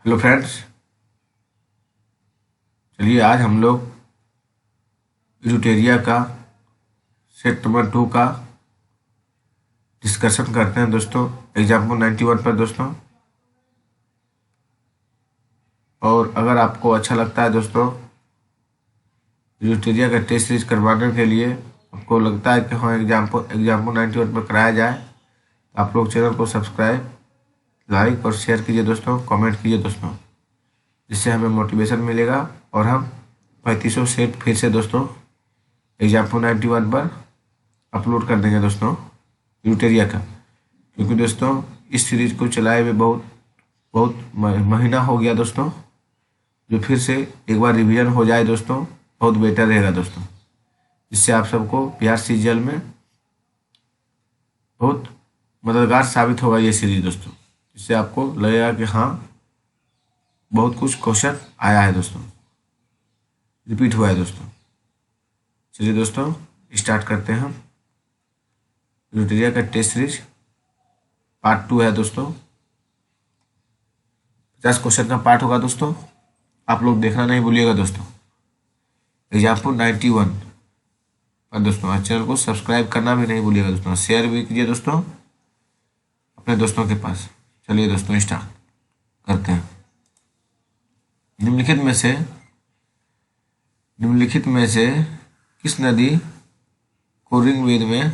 Hello friends, चलिए आज हम लोग इरूटेरिया का सेट नंबर 2 का डिस्कशन करते हैं दोस्तों। एग्जाम्पल 91 पर दोस्तों। और अगर आपको अच्छा लगता है दोस्तों इरूटेरिया का टेस्ट सीरीज करवाने के लिए, आपको लगता है कि हाँ एग्जाम्पल 91 पर कराया जाए, तो आप लोग चैनल को सब्सक्राइब, लाइक और शेयर कीजिए दोस्तों, कमेंट कीजिए दोस्तों, जिससे हमें मोटिवेशन मिलेगा और हम 3500 सेट फिर से दोस्तों एग्जाम्पल 91 पर अपलोड कर देंगे दोस्तों इरूटेरिया का। क्योंकि दोस्तों इस सीरीज को चलाए हुए बहुत महीना हो गया दोस्तों। जो फिर से एक बार रिवीजन हो जाए दोस्तों, बहुत बेटर रहेगा दोस्तों, जिससे आप सबको बिहार सीजीएल में बहुत मददगार साबित होगा ये सीरीज दोस्तों। जिससे आपको लगेगा कि हाँ बहुत कुछ क्वेश्चन आया है दोस्तों, रिपीट हुआ है दोस्तों। चलिए दोस्तों स्टार्ट करते हैं। इरूटेरिया का टेस्ट सीरीज पार्ट 2 है दोस्तों। 50 क्वेश्चन का पार्ट होगा दोस्तों, आप लोग देखना नहीं भूलिएगा दोस्तों। एग्जाम्पल 91 पर दोस्तों आज चैनल को सब्सक्राइब करना भी नहीं भूलिएगा दोस्तों, शेयर भी कीजिए दोस्तों अपने दोस्तों के पास। चलिए दोस्तों स्टार्ट करते हैं। निम्नलिखित में से किस नदी को ऋग्वेद में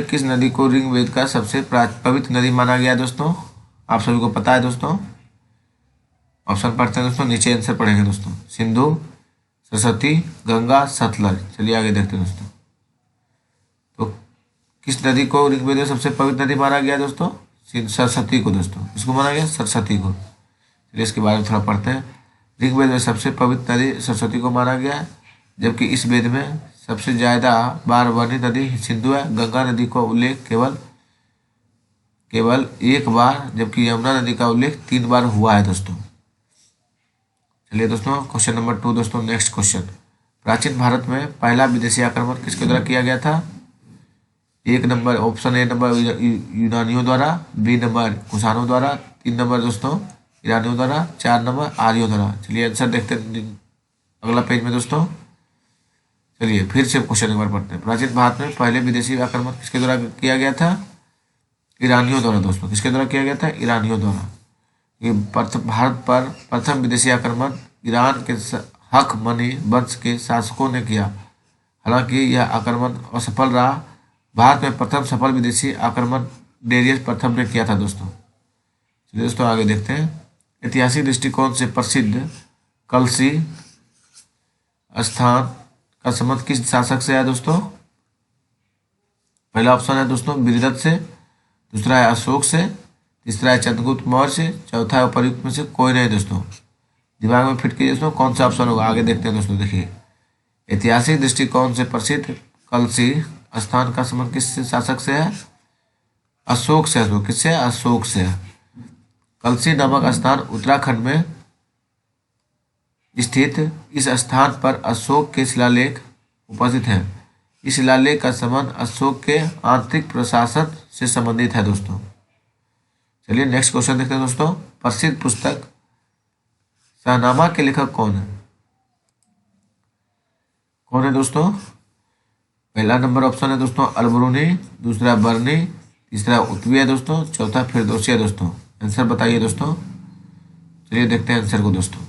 किस नदी को ऋग्वेद का सबसे पवित्र नदी माना गया है दोस्तों? आप सभी को पता है दोस्तों। ऑप्शन पढ़ते हैं दोस्तों, नीचे आंसर पढ़ेंगे दोस्तों। सिंधु, सरस्वती, गंगा, सतलज। चलिए आगे देखते हैं दोस्तों। तो किस नदी को ऋग्वेद में सबसे पवित्र नदी माना गया दोस्तों? सरस्वती को दोस्तों। किसको माना गया? सरस्वती को। चलिए इसके बारे में थोड़ा पढ़ते हैं। ऋग्वेद में सबसे पवित्र नदी सरस्वती को माना गया है, जबकि इस वेद में सबसे ज़्यादा बार वर्णित नदी सिंधु है। गंगा नदी का उल्लेख केवल एक बार, जबकि यमुना नदी का उल्लेख 3 बार हुआ है दोस्तों। चलिए दोस्तों क्वेश्चन नंबर 2 दोस्तों, नेक्स्ट क्वेश्चन। प्राचीन भारत में पहला विदेशी आक्रमण किसके द्वारा किया गया था? 1 नंबर ऑप्शन ए नंबर यूनानियों द्वारा, बी नंबर कुषाणों द्वारा, 3 नंबर दोस्तों ईरानियों द्वारा, 4 नंबर आर्यों द्वारा। चलिए आंसर देखते हैं अगला पेज में दोस्तों। चलिए फिर से क्वेश्चन एक बार पढ़ते हैं। प्राचीन भारत में पहले विदेशी आक्रमण किसके द्वारा किया गया था? ईरानियों द्वारा दोस्तों। किसके द्वारा किया गया था? ईरानियों द्वारा। ये भारत पर प्रथम विदेशी आक्रमण ईरान के हखमनी वंश के शासकों ने किया। हालांकि यह आक्रमण असफल रहा। भारत में प्रथम सफल विदेशी आक्रमण डेरियस प्रथम ने किया था दोस्तों। चलिए दोस्तों आगे देखते हैं। ऐतिहासिक दृष्टिकोण से प्रसिद्ध कलसी स्थान का संबंध किस शासक से है दोस्तों? पहला ऑप्शन है दोस्तों बृहदत्त से, दूसरा है अशोक से, तीसरा है चंद्रगुप्त मौर्य से, चौथा है उपर्युक्त में से कोई नहीं दोस्तों। दिमाग में फिट कीजिए दोस्तों कौन सा ऑप्शन होगा। आगे देखते हैं दोस्तों। देखिए ऐतिहासिक दृष्टिकोण से प्रसिद्ध कलसी स्थान का संबंध किस शासक से है? अशोक से। किससे? अशोक से। कलसी नामक स्थान उत्तराखंड में स्थित इस स्थान पर अशोक के शिलालेख उपस्थित हैं। इस शिलालेख का संबंध अशोक के आंतरिक प्रशासन से संबंधित है दोस्तों। चलिए नेक्स्ट क्वेश्चन देखते हैं दोस्तों। प्रसिद्ध पुस्तक शाहनामा के लेखक कौन है? कौन है दोस्तों? पहला नंबर ऑप्शन है दोस्तों अलबरूनी, दूसरा बर्नी, तीसरा उत्वी है दोस्तों, चौथा फिरदौसी है दोस्तों। आंसर बताइए दोस्तों। चलिए देखते हैं आंसर को दोस्तों।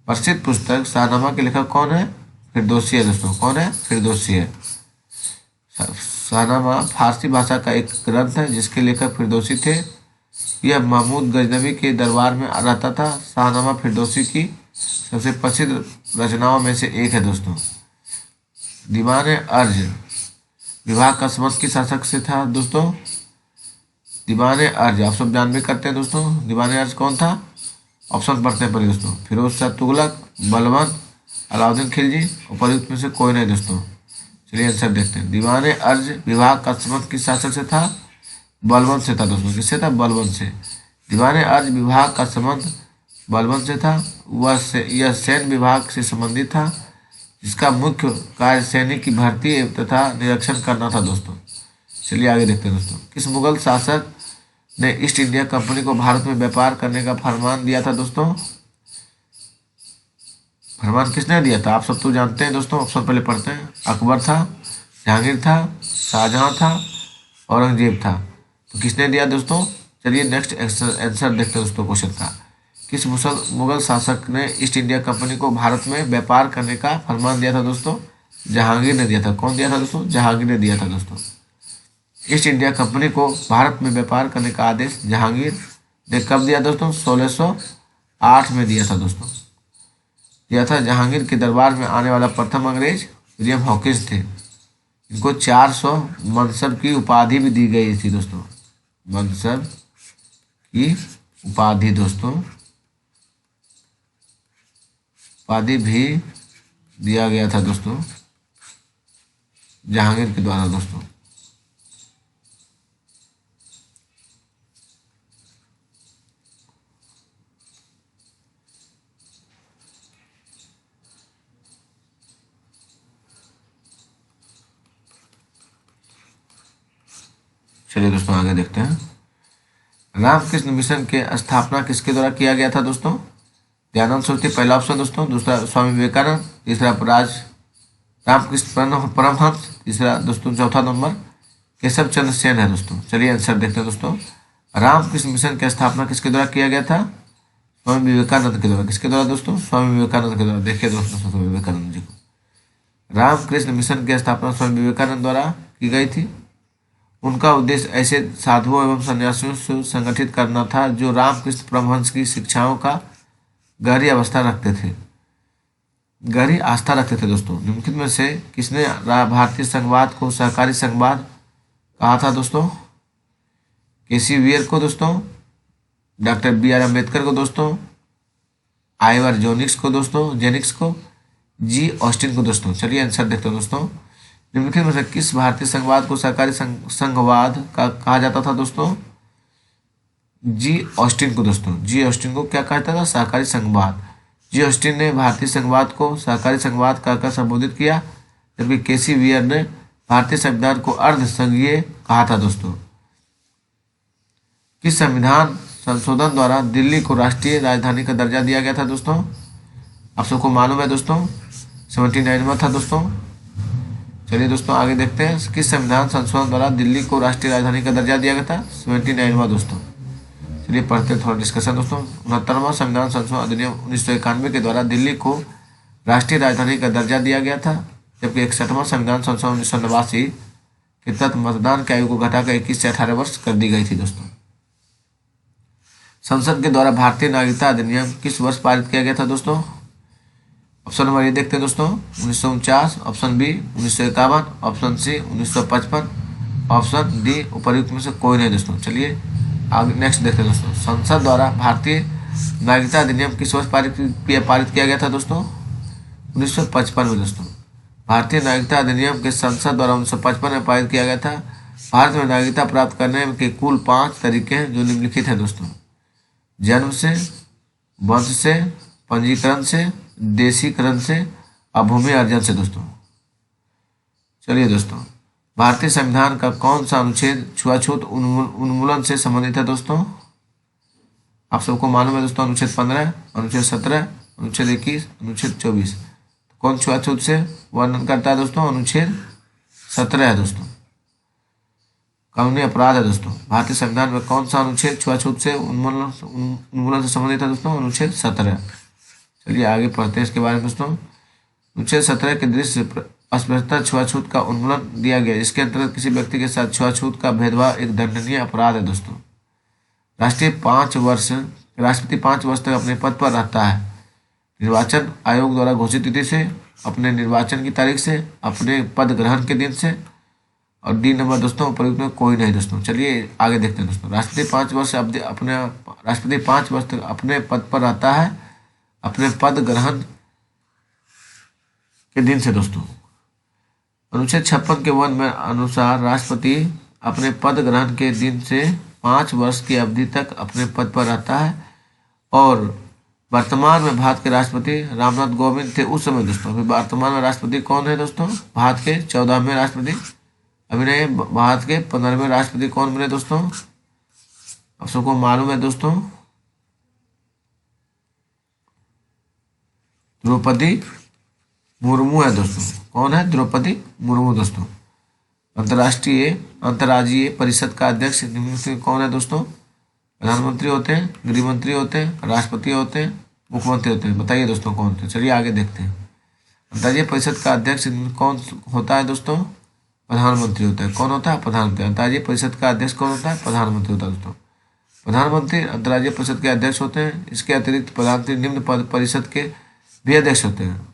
प्रसिद्ध पुस्तक शाहनामा के लेखक कौन है? फिरदौसी है दोस्तों। कौन है? फिरदौसी है। शाहनामा फारसी भाषा का एक ग्रंथ है जिसके लेखक फिरदौसी थे। यह महमूद गजनवी के दरबार में रहता था। शाहनामा फिरदौसी की सबसे प्रसिद्ध रचनाओं में से एक है दोस्तों। दीवान अर्ज विभाग का संबंध किस शासक से था दोस्तों? दीवान अर्ज आप सब जानबे करते हैं दोस्तों। दीवान अर्ज कौन था? ऑप्शन पढ़ते हैं पहले दोस्तों। फिरोज शाह तुगलक, बलबन, अलाउद्दीन खिलजी, उपर्युक्त में से कोई नहीं दोस्तों। चलिए आंसर देखते हैं। दीवान अर्ज विभाग का संबंध किस शासक से था? बलबन से था दोस्तों। किससे था? बलबन से। दीवान अर्ज विभाग का संबंध बलबन से था। यह सैन्य विभाग से संबंधित था, इसका मुख्य कार्य सैनिक की भर्ती तथा निरीक्षण करना था दोस्तों। चलिए आगे देखते हैं दोस्तों। किस मुगल शासक ने ईस्ट इंडिया कंपनी को भारत में व्यापार करने का फरमान दिया था दोस्तों? फरमान किसने दिया था? आप सब तो जानते हैं दोस्तों, ऑप्शन पहले पढ़ते हैं। अकबर था, जहांगीर था, शाहजहां था, औरंगजेब था। तो किसने दिया दोस्तों? चलिए नेक्स्ट आंसर देखते हैं दोस्तों क्वेश्चन का। किस मुगल शासक ने ईस्ट इंडिया कंपनी को भारत में व्यापार करने का फरमान दिया था दोस्तों? जहांगीर ने दिया था। कौन दिया था दोस्तों? जहांगीर ने दिया था दोस्तों। ईस्ट इंडिया कंपनी को भारत में व्यापार करने का आदेश जहांगीर ने कब दिया दोस्तों? 1608 में दिया था दोस्तों। दिया था। जहांगीर के दरबार में आने वाला प्रथम अंग्रेज विलियम हॉकिंस थे। इनको 400 मनसब की उपाधि भी दी गई थी दोस्तों। मनसब की उपाधि दोस्तों, उपाधि भी दिया गया था दोस्तों जहांगीर के द्वारा दोस्तों। चलिए दोस्तों आगे देखते हैं। रामकृष्ण मिशन के स्थापना किसके द्वारा किया गया था दोस्तों? दयानंद सरस्वती पहला ऑप्शन दोस्तों, दूसरा स्वामी विवेकानंद, तीसरा रामकृष्ण परमहंस, तीसरा दोस्तों चौथा नंबर केशव चंद्र सेन है दोस्तों। चलिए आंसर देखते हैं दोस्तों। रामकृष्ण मिशन की स्थापना किसके द्वारा किया गया था? स्वामी विवेकानंद के द्वारा। किसके द्वारा दोस्तों? स्वामी विवेकानंद के द्वारा। देखिए दोस्तों स्वामी विवेकानंद जी को। रामकृष्ण मिशन की स्थापना स्वामी विवेकानंद द्वारा की गई थी। उनका उद्देश्य ऐसे साधुओं एवं सन्यासियों से संगठित करना था जो रामकृष्ण परमहंस की शिक्षाओं का गहरी आस्था रखते थे दोस्तों। निम्नलिखित में से किसने भारतीय संघवाद को सहकारी संघवाद कहा था दोस्तों? केसी वियर को दोस्तों, डॉक्टर बी.आर. अम्बेडकर को दोस्तों, आइवर जेनिक्स को, जी ऑस्टिन को दोस्तों। चलिए आंसर देखते हैं दोस्तों। निम्नलिखित में से किस भारतीय संघवाद को सहकारी संघवाद का कहा जाता था दोस्तों? जी ऑस्टिन को दोस्तों। जी ऑस्टिन को क्या कहता था? सहकारी संघवाद। जी ऑस्टिन ने भारतीय संघवाद को सहकारी संघवाद कहकर संबोधित किया, जबकि केसी वियर ने भारतीय संविधान को अर्ध संघीय कहा था दोस्तों। किस संविधान संशोधन द्वारा दिल्ली को राष्ट्रीय राजधानी का दर्जा दिया गया था दोस्तों? आप सबको मालूम है दोस्तों 79वां था दोस्तों। चलिए दोस्तों आगे देखते हैं। किस संविधान संशोधन द्वारा दिल्ली को राष्ट्रीय राजधानी का दर्जा दिया गया था? 79वां दोस्तों। चलिए पढ़ते हैं थोड़ा डिस्कशन दोस्तों। 69वां संविधान संशोधन अधिनियम 1991 के द्वारा दिल्ली को राष्ट्रीय राजधानी का दर्जा दिया गया था, जबकि 61वां संविधान संशोधन 1989 के तहत मतदान की आयु को घटाकर 21 से 18 वर्ष कर दी गई थी दोस्तों। संसद के द्वारा भारतीय नागरिकता अधिनियम किस वर्ष पारित किया गया था दोस्तों? ऑप्शन नंबर ये देखते हैं दोस्तों 1949, option B 1951, option C 1955, option D उपर्युक्त में से कोई नहीं दोस्तों। चलिए आगे नेक्स्ट देखते हैं दोस्तों। संसद द्वारा भारतीय नागरिकता अधिनियम किस वर्ष पारित किया गया था दोस्तों? 1955 में दोस्तों। भारतीय नागरिकता अधिनियम के संसद द्वारा 1955 में पारित किया गया था। भारत में नागरिकता प्राप्त करने के कुल 5 तरीके हैं जो निम्नलिखित हैं दोस्तों। जन्म से, वंश से, पंजीकरण से, देशीकरण से और भूमि अर्जन से दोस्तों। चलिए दोस्तों, भारतीय संविधान का कौन सा अनुच्छेद छुआछूत उन्मूलन से संबंधित है दोस्तों? आप सबको मालूम है दोस्तों अनुच्छेद 15, अनुच्छेद 17, अनुच्छेद 21, अनुच्छेद 24। कौन छुआछूत से वर्णन करता है दोस्तों? अनुच्छेद 17 है दोस्तों। कानूनी अपराध है दोस्तों। भारतीय संविधान में कौन सा अनुच्छेद छुआछूत से उन्मूलन से संबंधित है दोस्तों? अनुच्छेद 17। चलिए आगे पढ़ते हैं इसके बारे में दोस्तों। अनुच्छेद 17 के दृश्य अस्पृश्यता छुआछूत का उन्मूलन दिया गया, इसके अंतर्गत किसी व्यक्ति के साथ छुआछूत का भेदभाव एक दंडनीय अपराध है दोस्तों। राष्ट्रपति 5 वर्ष तक अपने पद पर रहता है। निर्वाचन आयोग द्वारा घोषित तिथि से, अपने निर्वाचन की तारीख से, अपने पद ग्रहण के दिन से, और डी नंबर दोस्तों प्रयुक्त में कोई नहीं दोस्तों। चलिए आगे देखते हैं दोस्तों। राष्ट्रपति 5 वर्ष तक अपने पद पर रहता है अपने पद ग्रहण के दिन से दोस्तों। अनुच्छेद 56 के 1 में अनुसार राष्ट्रपति अपने पद ग्रहण के दिन से 5 वर्ष की अवधि तक अपने पद पर रहता है और वर्तमान में भारत के राष्ट्रपति रामनाथ कोविंद थे उस समय दोस्तों। अभी वर्तमान में राष्ट्रपति कौन है दोस्तों? भारत के 14वें राष्ट्रपति। अभी नहीं, भारत के 15वें राष्ट्रपति कौन बने दोस्तों? आप सबको मालूम है दोस्तों, द्रौपदी मुर्मू है दोस्तों। कौन है? द्रौपदी मुर्मू दोस्तों। अंतर्राज्यीय परिषद का अध्यक्ष निम्न से कौन है दोस्तों? प्रधानमंत्री होते हैं, गृह मंत्री होते हैं, राष्ट्रपति होते हैं, मुख्यमंत्री होते हैं। बताइए दोस्तों कौन थे? चलिए आगे देखते हैं। अंतर्राज्यीय परिषद का अध्यक्ष कौन होता है दोस्तों? प्रधानमंत्री होता है। कौन होता है? प्रधानमंत्री। अंतर्राज्यीय परिषद का अध्यक्ष कौन होता है? प्रधानमंत्री होता है दोस्तों। प्रधानमंत्री अंतर्राज्यीय परिषद के अध्यक्ष होते हैं। इसके अतिरिक्त प्रधानमंत्री निम्न परिषद के भी अध्यक्ष होते हैं।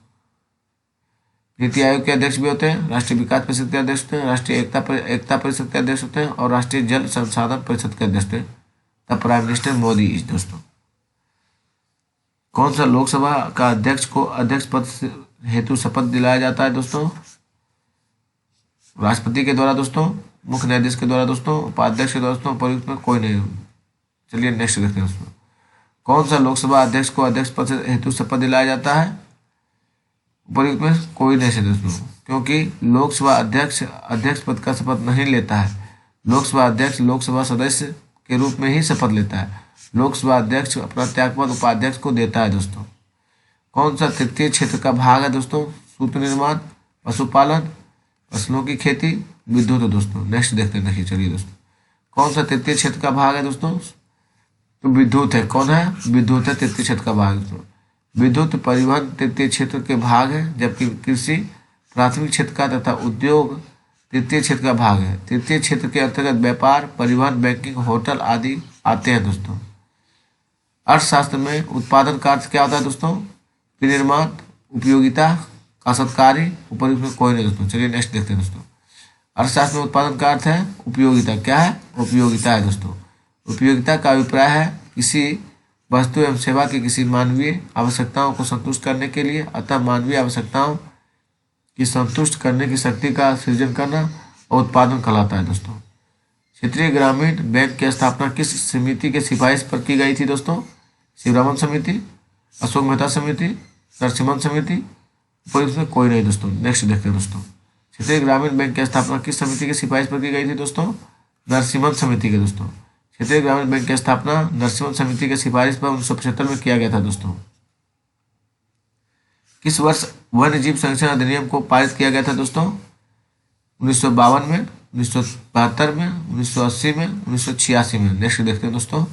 नीति आयोग के अध्यक्ष भी होते हैं, राष्ट्रीय विकास परिषद के अध्यक्ष होते हैं, राष्ट्रीय एकता परिषद के अध्यक्ष होते हैं और राष्ट्रीय जल संसाधन परिषद के अध्यक्ष होते हैं। द प्राइम मिनिस्टर मोदी इस दोस्तों। कौन सा लोकसभा का अध्यक्ष को अध्यक्ष पद हेतु शपथ दिलाया जाता है दोस्तों? राष्ट्रपति के द्वारा दोस्तों, मुख्य न्यायाधीश के द्वारा दोस्तों, उपाध्यक्ष के द्वारा दोस्तों, उपायुक्त में कोई नहीं। चलिए नेक्स्ट देखते हैं दोस्तों। कौन सा लोकसभा अध्यक्ष को अध्यक्ष पद हेतु शपथ दिलाया जाता है? उपर्युक्त में कोई नहीं है दोस्तों, क्योंकि लोकसभा अध्यक्ष पद का शपथ नहीं लेता है। लोकसभा अध्यक्ष लोकसभा सदस्य के रूप में ही शपथ लेता है। लोकसभा अध्यक्ष अपना त्यागपत्र उपाध्यक्ष को देता है दोस्तों। कौन सा तृतीय क्षेत्र का भाग है दोस्तों? सूत्र निर्माण, पशुपालन, फसलों की खेती, विद्युत है दोस्तों। नेक्स्ट देखते हैं। देखिए चलिए दोस्तों, कौन सा तृतीय क्षेत्र का भाग है दोस्तों? तो विद्युत है। कौन है? विद्युत है तृतीय क्षेत्र का भाग दोस्तों। विद्युत परिवहन तृतीय क्षेत्र के भाग है, जबकि कृषि प्राथमिक क्षेत्र का तथा उद्योग तृतीय क्षेत्र का भाग है। तृतीय क्षेत्र के अंतर्गत व्यापार, परिवहन, बैंकिंग, होटल आदि आते हैं दोस्तों। अर्थशास्त्र में उत्पादन का अर्थ क्या होता है दोस्तों? विनिर्माण, उपयोगिता, काश्तकारी, उपर्युक्त में कोई नहीं दोस्तों। चलिए नेक्स्ट देखते हैं दोस्तों। अर्थशास्त्र में उत्पादन का अर्थ है उपयोगिता। क्या है? उपयोगिता है दोस्तों। उपयोगिता का अभिप्राय है किसी वस्तु एवं सेवा की किसी मानवीय आवश्यकताओं को संतुष्ट करने के लिए, अतः मानवीय आवश्यकताओं की संतुष्ट करने की शक्ति का सृजन करना और उत्पादन कहलाता है दोस्तों। क्षेत्रीय ग्रामीण बैंक की स्थापना किस समिति के सिफारिश पर की गई थी दोस्तों? शिवरामन समिति, अशोक मेहता समिति, नरसिम्हन समिति, उपर्युक्त में कोई नहीं दोस्तों। नेक्स्ट देखते हैं दोस्तों। क्षेत्रीय ग्रामीण बैंक की स्थापना किस समिति की सिफारिश पर की गई थी दोस्तों? नरसिम्हन समिति के दोस्तों। क्षेत्रीय ग्रामीण बैंक की स्थापना नरसिम्हन समिति के सिफारिश पर 1975 में किया गया था दोस्तों। किस वर्ष वन्य जीव संरक्षण अधिनियम को पारित किया गया था दोस्तों? 1952 में, 1972 में, 1980 में, 1986 में। नेक्स्ट देखते हैं दोस्तों।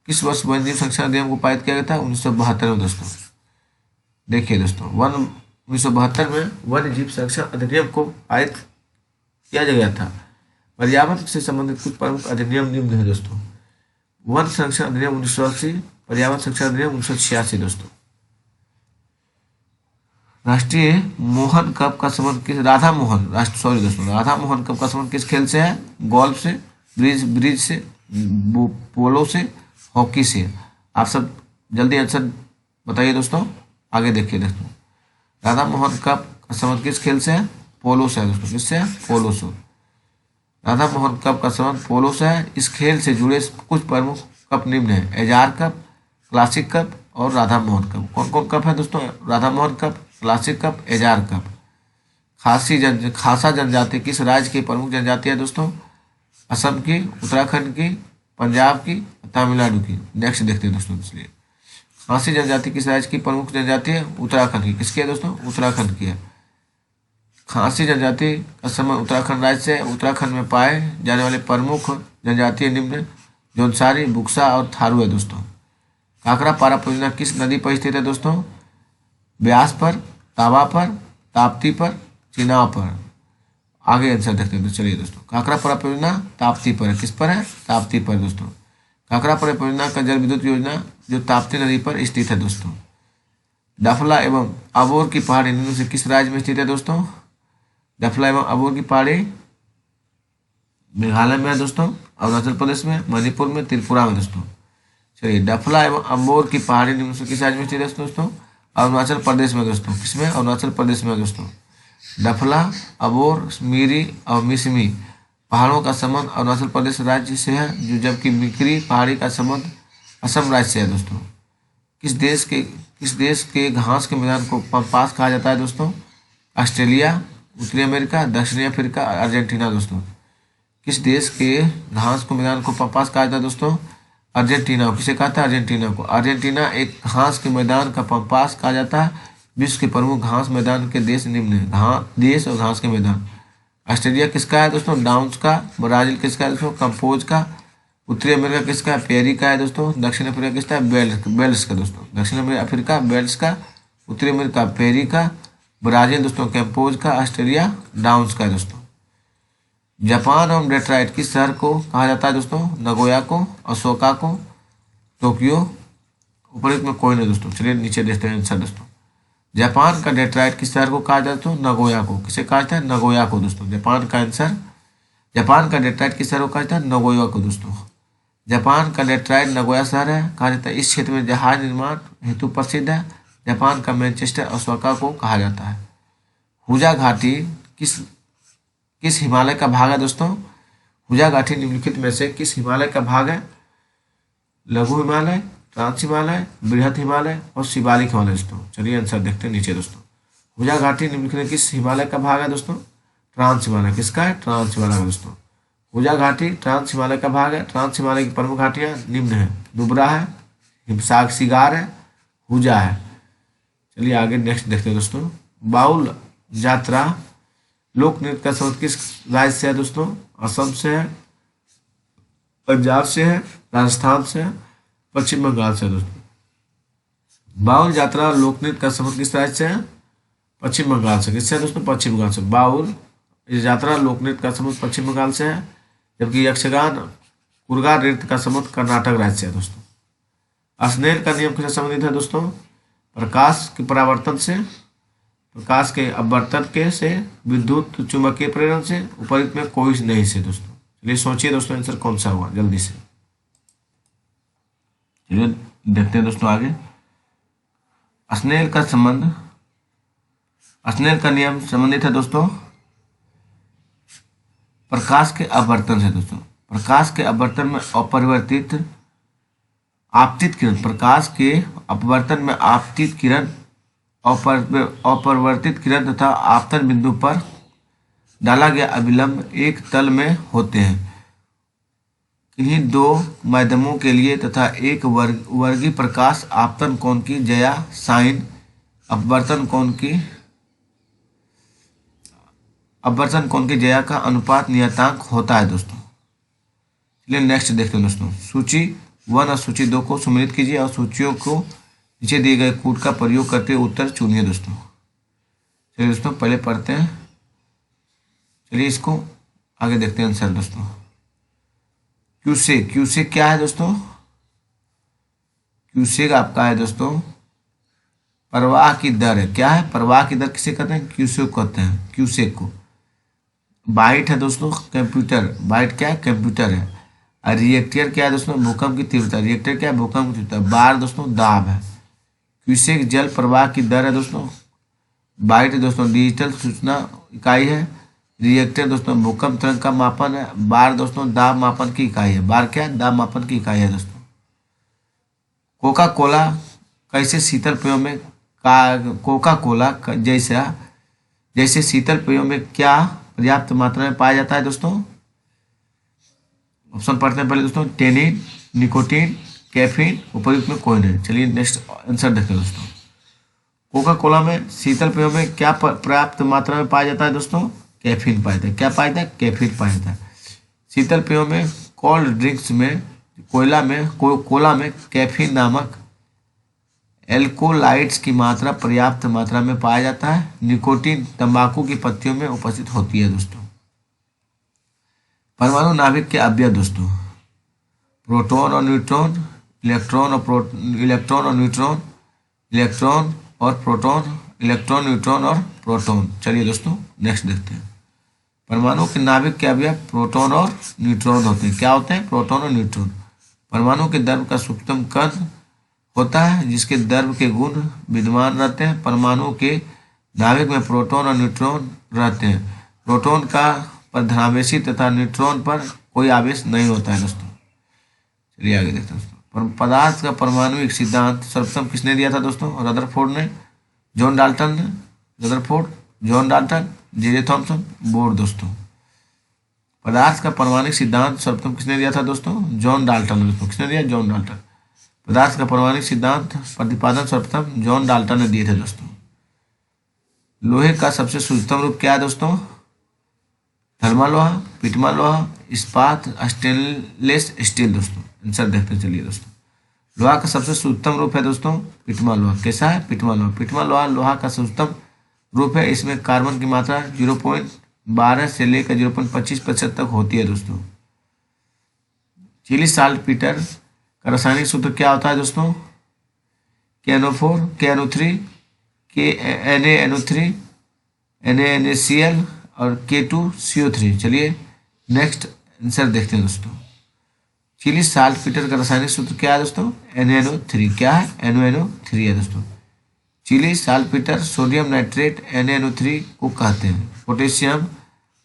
किस वर्ष वन्य जीव संरक्षण अधिनियम को पारित किया गया था? 1972 में दोस्तों। देखिए दोस्तों, 1972 में वन्य जीव संरक्षण अधिनियम को पारित किया गया था। पर्यावरण से संबंधित कुछ प्रमुख अधिनियम निम्न है दोस्तों। वन संरक्षण अधिनियम 1980, पर्यावरण संरक्षण अधिनियम 1986 दोस्तों। राष्ट्रीय मोहन कप का संबंध किस राधा मोहन कप का संबंध किस खेल से है? गोल्फ से, ब्रिज से, पोलो से, हॉकी से। आप सब जल्दी आंसर बताइए दोस्तों। आगे देखिए दोस्तों, राधा मोहन कप का संबंध किस खेल से है? पोलो से है दोस्तों। किससे है? पोलो से। राधा मोहन कप का संबंध पोलो से है। इस खेल से जुड़े कुछ प्रमुख कप निम्न है: एजाज कप, क्लासिक कप और राधा मोहन कप। कौन कौन कप है दोस्तों? Radha Mohan cup, classic cup, Ejaz cup. Khasa जनजाति किस राज्य की प्रमुख जनजाति है दोस्तों? असम की, उत्तराखंड की, पंजाब की, तमिलनाडु की। नेक्स्ट देखते हैं दोस्तों। इसलिए खासी जनजाति किस राज्य की प्रमुख जनजाति है? उत्तराखंड की। किसकी है दोस्तों? उत्तराखंड की है। खासी जनजाति का संबंध उत्तराखंड राज्य से। उत्तराखंड में पाए जाने वाले प्रमुख जनजातीय निम्न जौनसारी, बुक्सा और थारू है दोस्तों। काकरा पारा परियोजना किस नदी पर स्थित है दोस्तों? ब्यास पर, तावा पर, ताप्ती पर, चिनाब पर। आगे आंसर देखते हैं। तो चलिए दोस्तों, काकरा पारा परियोजना ताप्ती पर है। किस पर है? ताप्ती पर दोस्तों। काकरा पारा परियोजना का जल विद्युत योजना जो ताप्ती नदी पर स्थित है दोस्तों। डफला एवं अबोर की पहाड़ी निम्न से किस राज्य में स्थित है दोस्तों? डफला एवं अबोर की पहाड़ी मेघालय में है दोस्तों, अरुणाचल प्रदेश में, मणिपुर में, त्रिपुरा में दोस्तों। चलिए, डफला एवं अबोर की पहाड़ी निम्न से किस राज्य में स्थित है दोस्तों? अरुणाचल प्रदेश में दोस्तों। किसमें? अरुणाचल प्रदेश में दोस्तों। डफला, अबोर, मीरी और मिसमी पहाड़ों का संबंध अरुणाचल प्रदेश राज्य से है, जो जबकि मिकरी पहाड़ी का संबंध असम राज्य से है दोस्तों। किस देश के घास के मैदान को पम्पास कहा जाता है दोस्तों? ऑस्ट्रेलिया, उत्तरी अमेरिका, दक्षिणी अफ्रीका, अर्जेंटीना दोस्तों। किस देश के घास को मैदान को पम्पास कहा जाता है दोस्तों? अर्जेंटीना को। किसे कहा था? अर्जेंटीना को। अर्जेंटीना एक घास के मैदान का पम्पास कहा जाता है। विश्व के प्रमुख घास मैदान के देश निम्न है। देश और घास के मैदान। ऑस्ट्रेलिया किसका है दोस्तों? डाउन्स का। ब्राजील किसका है दोस्तों? कंपोज का। उत्तरी अमेरिका किसका है? पेरी का है दोस्तों। दक्षिण अफ्रीका किसका है? बेल्स का दोस्तों। दक्षिण अफ्रीका बेल्स का, उत्तरी अमेरिका पेरी का, ब्राजील दोस्तों कंपोज का, ऑस्ट्रेलिया डाउन्स का है दोस्तों। जापान और डेट्रॉइट किस शहर को कहा जाता है दोस्तों? नगोया को, ओसाका को, टोक्यो, ऊपर में कोई नहीं दोस्तों। चलिए नीचे देखते हैं आंसर दोस्तों। जापान का डेट्रॉइट किस शहर को कहा जाता है? नगोया को। किसे कहा जाता है? नगोया को दोस्तों। जापान का आंसर, जापान का डेट्रॉइट किस शहर को कहा जाता है? नगोया को दोस्तों। जापान का डेट्रॉइट नगोया शहर है कहा जाता है। इस क्षेत्र में जहाज निर्माण हेतु प्रसिद्ध है। जापान का मैनचेस्टर ओसाका को कहा जाता है। हुजा घाटी किस हिमालय का भाग है दोस्तों? हुजा घाटी निम्नलिखित में से किस हिमालय का भाग है? लघु हिमालय, ट्रांस हिमालय, बृहद हिमालय और शिवालिक हिमालय दोस्तों। चलिए आंसर देखते हैं नीचे दोस्तों। हुजा घाटी निम्नलिखित में किस हिमालय का भाग है दोस्तों? ट्रांस हिमालय। किसका है? ट्रांस हिमालय का दोस्तों। हुजा घाटी ट्रांस हिमालय का भाग है। ट्रांस हिमालय की प्रमुख घाटियां निम्न है। नुब्रा है, हिमसागर है, हुजा है। चलिए आगे नेक्स्ट देखते हैं दोस्तों। बाउल यात्रा लोक नृत्य का शब्द किस राज्य से है दोस्तों? असम से है, पंजाब से है, राजस्थान से है, पश्चिम बंगाल से है दोस्तों। बाउल यात्रा लोक नृत्य का शब्द किस राज्य से है? पश्चिम बंगाल से। किससे है दोस्तों? पश्चिम बंगाल से। बाउल यात्रा लोक नृत्य का शब्द पश्चिम बंगाल से है, जबकि यक्षगान कुर्गा नृत्य का शब्द कर्नाटक राज्य से है दोस्तों। अस्नेल का नियम किससे संबंधित है दोस्तों? प्रकाश के परावर्तन से, प्रकाश के अपवर्तन के से, विद्युत चुंबकीय प्रेरण से, उपरित में कोई नहीं से दोस्तों। चलिए सोचिए दोस्तों आंसर कौन सा हुआ जल्दी से। चलिए देखते हैं दोस्तों आगे। अस्नेल का नियम संबंधित है दोस्तों प्रकाश के अपवर्तन से दोस्तों। प्रकाश के अपवर्तन में अपरिवर्तित आपतित किरण, प्रकाश के अपवर्तन में आपतित किरण, अपरिवर्तित किरण तथा आपतन बिंदु पर डाला गया अभिलंब एक तल में होते हैं। इन्हीं दो माध्यमों के लिए तथा एक वर्गी प्रकाश आपतन कोण की ज्या साइन अपवर्तन कोण की ज्या का अनुपात नियतांक होता है दोस्तों। चलिए नेक्स्ट देखते हैं दोस्तों। सूची 1 और सूची 2 को सम्मिलित कीजिए और सूचियों को नीचे दिए गए कूट का प्रयोग करते हुए उत्तर चुनिए दोस्तों। चलिए दोस्तों पहले पढ़ते हैं। चलिए इसको आगे देखते हैं आंसर दोस्तों। क्यूसेक क्या है दोस्तों? क्यूसेक आपका है दोस्तों प्रवाह की दर है। क्या है? प्रवाह की दर किसे कहते हैं? क्यूसेक कहते हैं। क्यूसेक को। बाइट है दोस्तों कंप्यूटर, बाइट क्या है? कंप्यूटर है। और रिएक्टर क्या है दोस्तों? भूकंप की तीव्रता। रिएक्टर क्या है? भूकंप की तीव्रता। बार दोस्तों दाब है। क्यूसेक जल प्रवाह की दर है दोस्तों। बाइट दोस्तों डिजिटल सूचना इकाई है। रिएक्टर दोस्तों भूकंप तरंग का मापन है। बार दोस्तों दाब मापन की इकाई है। बार क्या है? दाब मापन की इकाई है दोस्तों। कोका कोला कैसे शीतल पेयों में कोका कोला जैसे शीतल पेयों में क्या पर्याप्त मात्रा में पाया जाता है दोस्तों? ऑप्शन पढ़ते हैं पहले दोस्तों। टेनिन, निकोटीन, कैफीन, उपयुक्त में कोई नहीं। चलिए नेक्स्ट आंसर देखते हैं दोस्तों। कोका कोला में शीतल पेयों में क्या पर्याप्त मात्रा में पाया जाता है दोस्तों? कैफीन पाया जाता है। क्या पाया जाता है? कैफीन पाया जाता है। शीतल पेयों में कोल्ड ड्रिंक्स में कोला में कैफीन नामक एल्कोलाइड्स की मात्रा पर्याप्त मात्रा में पाया जाता है। निकोटीन तंबाकू की पत्तियों में उपस्थित होती है दोस्तों। परमाणु नाभिक के अवयव दोस्तों प्रोटॉन और न्यूट्रॉन, इलेक्ट्रॉन और न्यूट्रॉन, इलेक्ट्रॉन और प्रोटॉन, इलेक्ट्रॉन न्यूट्रॉन और प्रोटॉन। चलिए दोस्तों नेक्स्ट देखते हैं। परमाणु के नाभिक के अवयव प्रोटॉन और न्यूट्रॉन होते हैं। क्या होते हैं? प्रोटॉन और न्यूट्रॉन। परमाणु के द्रव्य का सूक्ष्मतम कण होता है जिसके द्रव्य के गुण विद्यमान रहते हैं। परमाणु के नाभिक में प्रोटॉन और न्यूट्रॉन रहते हैं। प्रोटॉन का पर धनावेशी तथा न्यूट्रॉन पर कोई आवेश नहीं होता है दोस्तों। चलिए आगे देखते हैं दोस्तों। पदार्थ का परमाणुिक सिद्धांत सर्वप्रथम किसने दिया था दोस्तों? रदरफोर्ड ने, जॉन डाल्टन ने, Rutherford, John Dalton, J Thomson, bore दोस्तों। पदार्थ का परमाणुिक सिद्धांत सर्वप्रथम किसने दिया था दोस्तों? जॉन डाल्टन दोस्तों। किसने दिया? John Dalton. पदार्थ का परमाणुिक सिद्धांत प्रतिपादन सर्वप्रथम जॉन डाल्टन ने दिए थे दोस्तों। लोहे का सबसे शुद्धतम रूप क्या है दोस्तों? थर्मा लोहा, पिटमा लोहा, इस्पात, स्टेनलेस स्टील दोस्तों। आंसर देखते चलिए दोस्तों। लोहा का सबसे शुद्धतम रूप है दोस्तों पिटमा लोहा। कैसा है? पिटमा लोहा। पिटमा लोहा लोहा का शुद्धतम रूप है। इसमें कार्बन की मात्रा 0.12 से लेकर 0.25% तक होती है दोस्तों। चिली साल्ट पीटर का रासायनिक सूत्र क्या होता है दोस्तों? KNO4, KNO3, KNaNO3, NaNaCl और K2CO3। चलिए नेक्स्ट आंसर देखते हैं दोस्तों। चिली साल्ट पीटर का रासायनिक सूत्र क्या है दोस्तों? NaNO3। क्या है? NaNO3 है दोस्तों। Chile saltpetre sodium nitrate NaNO3 को कहते हैं। पोटेशियम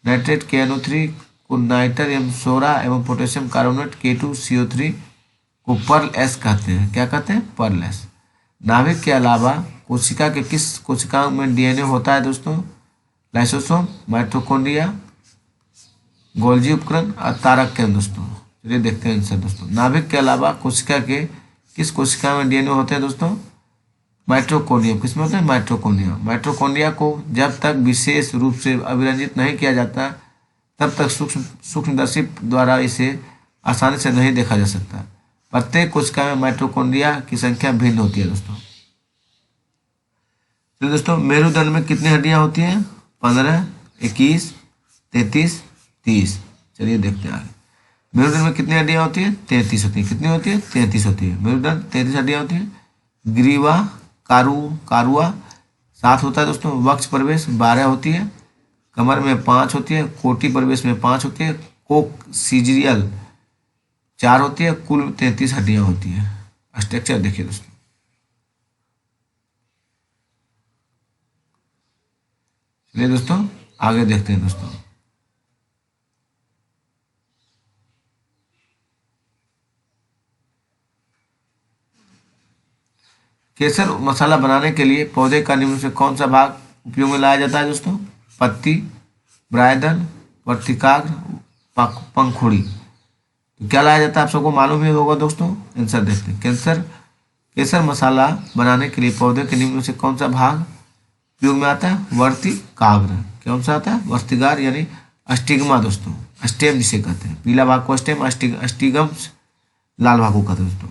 नाइट्रेट KNO3 को नाइट्रियम सोरा एवं पोटेशियम कार्बोनेट K2CO3 को पर्ल एस कहते हैं। क्या कहते हैं? पर्ल एस। नाभिक के अलावा कोशिका के किस कोशिकाओं में DNA होता है दोस्तों? लाइसोसोम, माइटोकॉन्ड्रिया, गोल्जी उपकरण और तारक केंद्र दोस्तों। चलिए देखते हैं आंसर दोस्तों। नाभिक के अलावा कोशिका के किस कोशिका में DNA होते हैं दोस्तों? माइटोकॉन्ड्रिया। किसमें होते हैं? माइटोकॉन्ड्रिया। माइटोकॉन्ड्रिया को जब तक विशेष रूप से अभिरंजित नहीं किया जाता तब तक सूक्ष्मदर्शी द्वारा इसे आसानी से नहीं देखा जा सकता। प्रत्येक कोशिका में माइटोकॉन्ड्रिया की संख्या भिन्न होती है दोस्तों। तो दोस्तों मेरुदंड में कितनी हड्डियां होती हैं? 15, 21, 33, 30। चलिए देखते हैं आगे। मेरुदंड में कितनी हड्डियां होती हैं? 33 होती है। कितनी होती है? 33 होती है। मेरुदंड 33 हड्डियां होती हैं। ग्रीवा, कारुआ 7 होता है दोस्तों। वक्ष प्रवेश 12 होती है। कमर में 5 होती है। कोटि प्रवेश में 5 होती है। कोक्सीजियल 4 होती है। कुल 33 हड्डियां होती है। स्ट्रक्चर देखिए दोस्तों। चलिए दोस्तों आगे देखते हैं दोस्तों। केसर मसाला बनाने के लिए पौधे का निम्न से कौन सा भाग उपयोग में लाया जाता है दोस्तों? पत्ती, ब्रायदन, वर्तिकाग्र, पंखुड़ी। तो क्या लाया जाता है? आप सबको मालूम ही होगा दोस्तों। आंसर देखते हैं। केसर मसाला बनाने के लिए पौधे के निम्न से कौन सा भाग उपयोग में आता है? वर्तिकाग्र। कौन सा आता है? वर्तिकाग्र यानी अस्टिग्मा दोस्तों। स्टेम जिसे कहते हैं। पीला भाग को स्टेम, अस्टिगम लाल भाग को कहते हैं दोस्तों।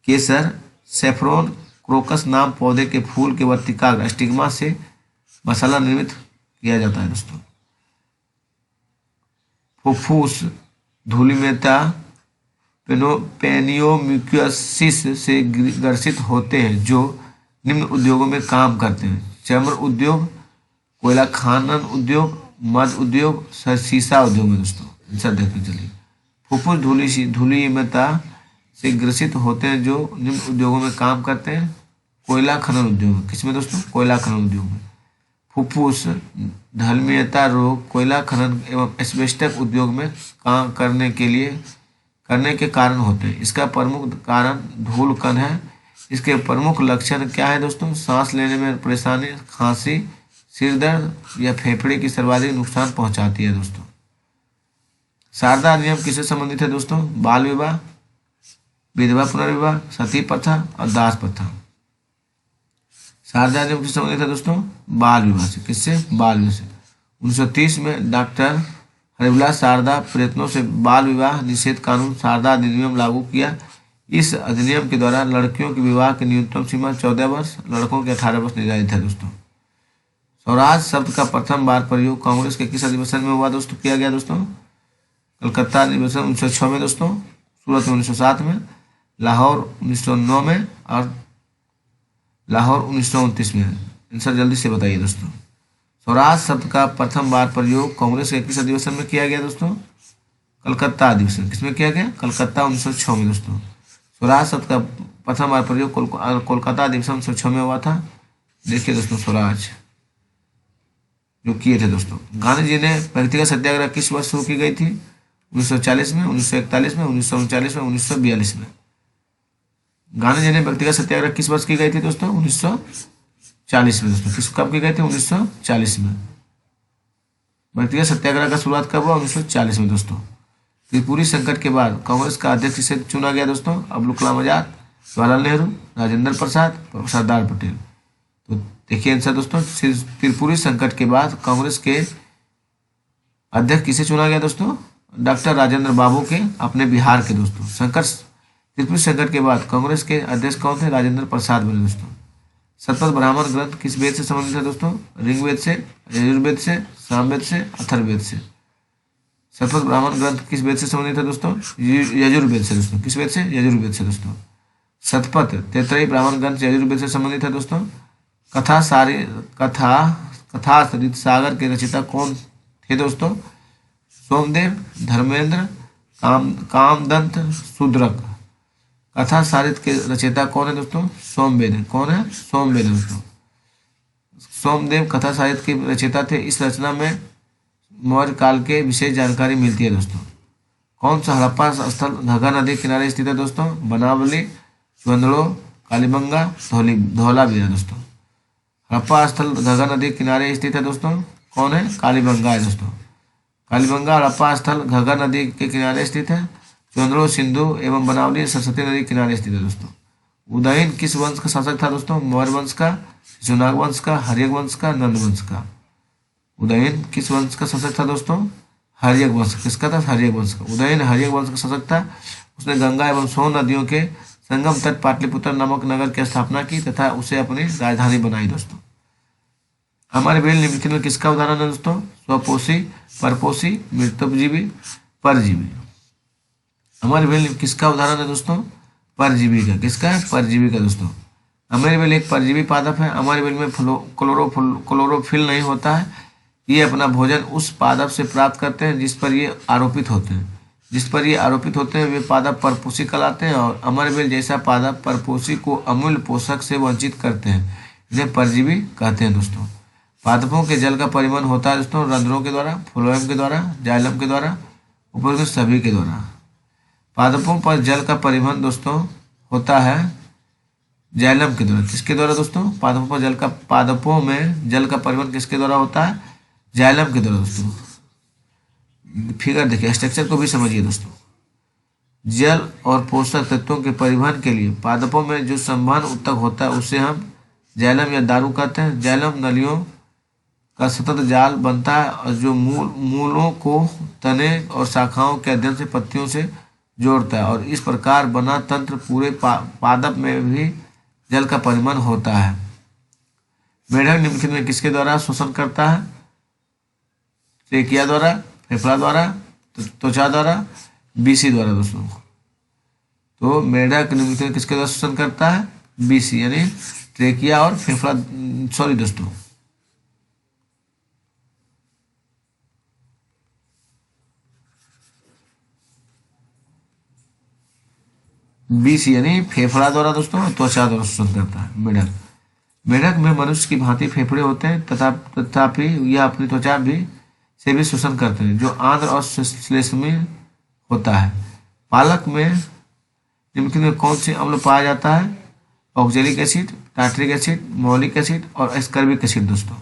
केसर सेफ्रोन क्रोकस नाम पौधे के फूल के वर्तिकाग्र स्टिग्मा से मसाला निर्मित किया जाता है दोस्तों। फुफ्फुस धूलिमेता पेनियोम्यूकोसिस से ग्रसित होते हैं जो निम्न उद्योगों में काम करते हैं। चर्म उद्योग, कोयला खनन उद्योग, मध्य उद्योग, सीसा उद्योग में दोस्तों। आंसर देखते चलिए। फुफ्फुस धूलिमेता से ग्रसित होते हैं जो निम्न उद्योगों में काम करते हैं। कोयला खनन उद्योग में। किसमें दोस्तों? कोयला खनन उद्योग में। फुफ्फुस धूलिमेता रोग कोयला खनन एवं एस्बेस्टस उद्योग में काम करने के कारण होते हैं। इसका प्रमुख कारण धूल कण है। इसके प्रमुख लक्षण क्या है दोस्तों? सांस लेने में परेशानी, खांसी, सिर दर्द या फेफड़े की सर्वाधिक नुकसान पहुंचाती है दोस्तों। शारदा अधिनियम किससे संबंधित है दोस्तों? बाल विवाह, विधवा पुनर्विवाह, सती प्रथा और दास प्रथा। शारदा अधिनियम किससे संबंधित है दोस्तों? बाल विवाह से। किससे? बाल विवाह से। 1930 में डॉक्टर हरिविलास शारदा प्रयत्नों से बाल विवाह निषेध कानून शारदा अधिनियम लागू किया। इस अधिनियम के द्वारा लड़कियों के विवाह की न्यूनतम सीमा 14 वर्ष, लड़कों के 18 वर्ष निर्धारित है दोस्तों। स्वराज शब्द का प्रथम बार प्रयोग कांग्रेस के किस अधिवेशन में हुआ दोस्तों? किया गया दोस्तों? कलकत्ता अधिवेशन 1906 में दोस्तों, सूरत में 1907 में, लाहौर 1909 में और लाहौर 1929 में। आंसर जल्दी से बताइए दोस्तों। स्वराज शब्द का प्रथम बार प्रयोग कांग्रेस के किस अधिवेशन में किया गया दोस्तों? कलकत्ता अधिवेशन। किसमें किया गया? कलकत्ता 1906 में दोस्तों। स्वराज शब्द का प्रथम बार प्रयोग कोलकाता अधिवेशन 1906 में हुआ था। देखिए दोस्तों स्वराज जो किए थे दोस्तों। गांधी जी ने व्यक्तिगत सत्याग्रह किस वर्ष शुरू की गई थी? 1940 में, 1941 में, 1939 में, 1942 में। गांधी जी ने व्यक्तिगत सत्याग्रह किस वर्ष की गई थी दोस्तों? 1940 में दोस्तों। किस कब की गई थी? 1940 में। व्यक्तिगत सत्याग्रह का शुरुआत कब हुआ? 1940 में दोस्तों। त्रिपुरी संकट के बाद कांग्रेस का अध्यक्ष किसे चुना गया दोस्तों? अब्दुल कलाम आजाद, जवाहरलाल नेहरू, राजेंद्र प्रसाद, सरदार पटेल। तो देखिए आंसर दोस्तों, त्रिपुरी संकट के बाद कांग्रेस के अध्यक्ष किसे चुना गया दोस्तों? डॉक्टर राजेंद्र बाबू के, अपने बिहार के दोस्तों। त्रिपुरी संकट के बाद कांग्रेस के अध्यक्ष कौन थे? राजेंद्र प्रसाद बने दोस्तों। शतपथ ब्राह्मण ग्रंथ किस वेद से संबंधित है दोस्तों? ऋग्वेद से, यजुर्वेद से, सामवेद से, अथर्ववेद से। शतपथ ब्राह्मण ग्रंथ किस वेद से संबंधित है दोस्तों? यजुर्वेद से दोस्तों। किस वेद से? यजुर्वेद से दोस्तों। शतपथ तैतरीय ब्राह्मण ग्रंथ यजुर्वेद से संबंधित है दोस्तों। कथा सरित सागर के रचयिता कौन थे दोस्तों? सोमदेव, धर्मेंद्र, कामदंत, शूद्रक। कथा सारित के रचयिता कौन है दोस्तों? सोमवेद। कौन है? सोमवेद दोस्तों। सोमदेव कथा साहित्य के रचयिता थे। इस रचना में मौर्य काल के विशेष जानकारी मिलती है दोस्तों। कौन सा हड़प्पा स्थल घाघरा नदी किनारे स्थित है दोस्तों? बनावली, चुंदड़ो, कालीबंगा, धौलावीरा दोस्तों। हड़प्पा स्थल घाघरा नदी किनारे स्थित है दोस्तों। कौन है? कालीबंगा है दोस्तों। कालीबंगा हड़प्पा स्थल घाघरा नदी के किनारे स्थित है। चुंदड़ो सिंधु एवं बनावली सरस्वती नदी किनारे स्थित है दोस्तों। उदयन किस वंश का शासक था दोस्तों? मौर्य वंश का, शिशुनाग वंश का, हर्यक वंश का, नंद वंश का। उदयन किस वंश का शासक था दोस्तों? हर्यक वंश। किसका था? हर्यक वंश का। उदयन हर्यक वंश का शासक था। उसने गंगा एवं सोन नदियों के संगम तट पाटलिपुत्र नामक नगर की स्थापना की तथा उसे अपनी राजधानी बनाई दोस्तों। हमारे वेल निम्नलिखित में किसका उदाहरण है दोस्तों? स्वपोषी, परपोषी, मृतजीवी, परजीवी। हमारे वेल किसका उदाहरण है दोस्तों? परजीवी का। किसका है? परजीवी का दोस्तों। अमेरिवेल एक परजीवी पादप है। अमेरिवेल में क्लोरोफिल नहीं होता है। ये अपना भोजन उस पादप से प्राप्त करते हैं जिस पर ये आरोपित होते हैं। वे पादप परपोषी कहलाते हैं और अमरवेल जैसा पादप परपोषी को अमूल्य पोषक से वंचित करते हैं। इन्हें परजीवी कहते हैं दोस्तों। पादपों के जल का परिवहन होता है दोस्तों रंध्रों के द्वारा, फ्लोएम के द्वारा, जाइलम के द्वारा, ऊपर सभी के द्वारा। पादपों पर जल का परिवहन दोस्तों होता है जाइलम के द्वारा। किसके द्वारा दोस्तों? पादपों में जल का परिवहन किसके द्वारा होता है? जाइलम के द्वारा दोस्तों। फिगर देखिए, स्ट्रक्चर को भी समझिए दोस्तों। जल और पोषक तत्वों के परिवहन के लिए पादपों में जो संवहन ऊतक होता है उसे हम जाइलम या दारू कहते हैं। जाइलम नलियों का सतत जाल बनता है और जो मूलों को तने और शाखाओं के अध्ययन से पत्तियों से जोड़ता है और इस प्रकार बना तंत्र पूरे पादप में भी जल का परिवहन होता है। मेढक निम्नलिखित में किसके द्वारा शोषण करता है? ट्रेकिया द्वारा, फेफड़ा द्वारा, त्वचा द्वारा, बीसी द्वारा दोस्तों। तो मेढक निम्नलिखित में किसके द्वारा शोषण करता है? बीसी यानी ट्रेकिया और फेफड़ा, सॉरी दोस्तों, बीसी यानी फेफड़ा द्वारा दोस्तों, त्वचा द्वारा शोषण करता है मेढक। मेढक में मनुष्य की भांति फेफड़े होते हैं तथापि यह अपनी त्वचा से भी शोषण करते हैं जो आंत्र और श्लेष्मी होता है। पालक में निम्नलिखित में कौन से अम्ल पाया जाता है? ऑक्जेलिक एसिड, टार्टरिक एसिड, मौलिक एसिड और एस्कर्बिक एसिड दोस्तों।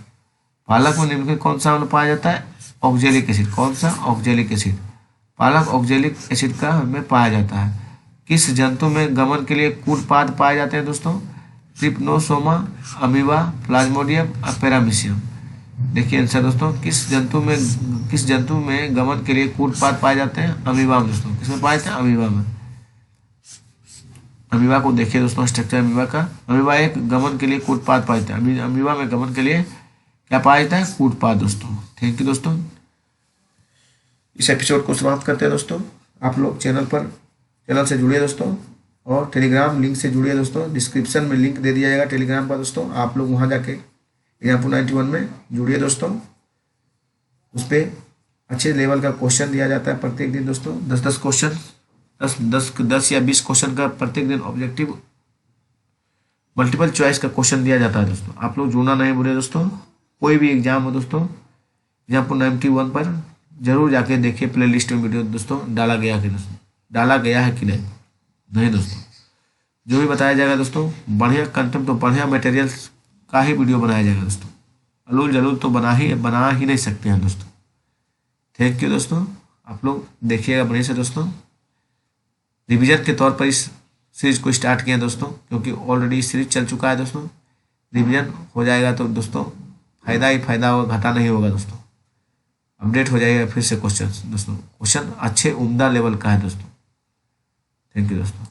पालक में निम्नलिखित कौन सा अम्ल पाया जाता है? Oxalic acid. कौन सा? Oxalic acid. पालक ऑक्जेलिक एसिड का में पाया जाता है। किस जंतु में गमन के लिए कूटपाद पाए जाते हैं दोस्तों? Trypanosoma, amoeba, Plasmodium, paramecium. देखिए आंसर दोस्तों, किस जंतु में गमन के लिए कूटपाद पाए जाते हैं? अमीबा में दोस्तों। किसमें पाए जाते हैं? अमीबा में। अमीबा को देखिए दोस्तों, स्ट्रक्चर अमीबा का। अमीबा एक गमन के लिए कूटपाद पाए जाते हैं। अमीबा में गमन के लिए क्या पाया जाता है? कूटपाद दोस्तों। थैंक यू दोस्तों। इस एपिसोड को समाप्त करते हैं दोस्तों। आप लोग चैनल से जुड़िए दोस्तों और टेलीग्राम लिंक से जुड़िए दोस्तों। डिस्क्रिप्शन में लिंक दे दिया जाएगा टेलीग्राम का दोस्तों। आप लोग वहाँ जाके एग्जाम्पल 91 में जुड़िए दोस्तों। उस पर अच्छे लेवल का क्वेश्चन दिया जाता है प्रत्येक दिन दोस्तों। 10 क्वेश्चन, 10 या 20 क्वेश्चन का प्रत्येक दिन ऑब्जेक्टिव मल्टीपल चॉइस का क्वेश्चन दिया जाता है दोस्तों। आप लोग जुड़ना नहीं भूलिए दोस्तों। कोई भी एग्जाम हो दोस्तों, एग्जाम्पल 91 पर जरूर जाके देखिए प्ले लिस्ट में वीडियो दोस्तों डाला गया है कि नहीं दोस्तों। जो भी बताया जाएगा दोस्तों, बढ़िया कंटेंट तो बढ़िया मटेरियल्स का ही वीडियो बनाया जाएगा दोस्तों। अलूल जलूल तो बना ही नहीं सकते हैं दोस्तों। थैंक यू दोस्तों, आप लोग देखिएगा बढ़िया से दोस्तों। रिवीजन के तौर पर इस सीरीज को स्टार्ट किया दोस्तों, क्योंकि ऑलरेडी सीरीज चल चुका है दोस्तों। रिवीजन हो जाएगा तो दोस्तों फायदा ही फायदा होगा, घाटा नहीं होगा दोस्तों। अपडेट हो जाएगा फिर से क्वेश्चन दोस्तों। क्वेश्चन अच्छे उम्दा लेवल का है दोस्तों। थैंक यू दोस्तों।